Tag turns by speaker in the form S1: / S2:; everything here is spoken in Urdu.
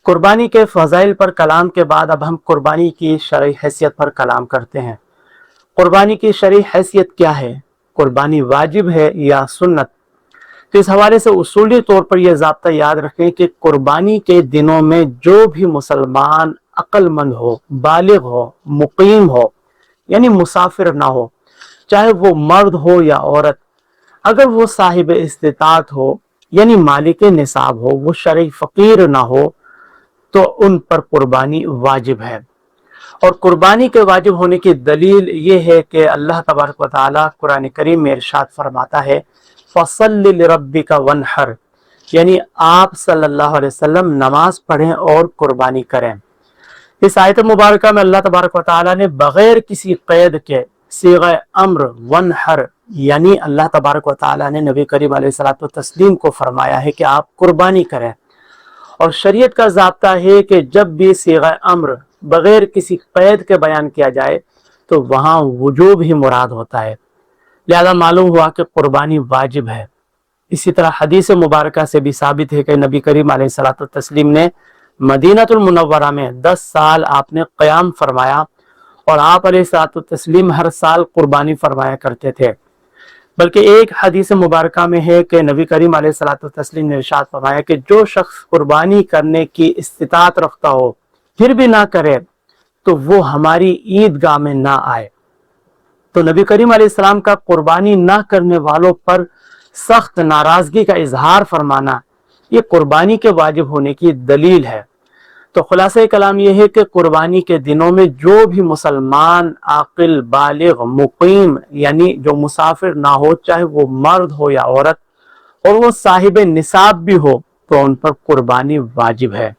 S1: قربانی کے فضائل پر کلام کے بعد اب ہم قربانی کی شرعی حیثیت پر کلام کرتے ہیں۔ قربانی کی شرعی حیثیت کیا ہے؟ قربانی واجب ہے یا سنت؟ تو اس حوالے سے اصولی طور پر یہ ضابطہ یاد رکھیں کہ قربانی کے دنوں میں جو بھی مسلمان عقل مند ہو، بالغ ہو، مقیم ہو، یعنی مسافر نہ ہو، چاہے وہ مرد ہو یا عورت، اگر وہ صاحب استطاعت ہو یعنی مالک نصاب ہو، وہ شرعی فقیر نہ ہو، تو ان پر قربانی واجب ہے۔ اور قربانی کے واجب ہونے کی دلیل یہ ہے کہ اللہ تبارک و تعالی قرآن کریم میں ارشاد فرماتا ہے فَصَلِّ لِرَبِّكَ وَانْحَرْ، یعنی آپ صلی اللہ علیہ وسلم نماز پڑھیں اور قربانی کریں۔ اس آیت مبارکہ میں اللہ تبارک و تعالی نے بغیر کسی قید کے صیغہ امر وانحر، یعنی اللہ تبارک و تعالی نے نبی کریم علیہ الصلوۃ والتسلیم کو فرمایا ہے کہ آپ قربانی کریں۔ اور شریعت کا ضابطہ ہے کہ جب بھی صیغہ امر بغیر کسی قید کے بیان کیا جائے تو وہاں وجوب ہی مراد ہوتا ہے، لہذا معلوم ہوا کہ قربانی واجب ہے۔ اسی طرح حدیث مبارکہ سے بھی ثابت ہے کہ نبی کریم علیہ الصلوۃ والتسلیم نے مدینہ المنورہ میں 10 سال آپ نے قیام فرمایا، اور آپ علیہ الصلوۃ والتسلیم ہر سال قربانی فرمایا کرتے تھے۔ بلکہ ایک حدیث مبارکہ میں ہے کہ نبی کریم علیہ الصلوۃ والتسلیم نے ارشاد فرمایا کہ جو شخص قربانی کرنے کی استطاعت رکھتا ہو پھر بھی نہ کرے تو وہ ہماری عیدگاہ میں نہ آئے۔ تو نبی کریم علیہ السلام کا قربانی نہ کرنے والوں پر سخت ناراضگی کا اظہار فرمانا یہ قربانی کے واجب ہونے کی دلیل ہے۔ تو خلاصہ کلام یہ ہے کہ قربانی کے دنوں میں جو بھی مسلمان عاقل بالغ مقیم یعنی جو مسافر نہ ہو، چاہے وہ مرد ہو یا عورت، اور وہ صاحب نصاب بھی ہو، تو ان پر قربانی واجب ہے۔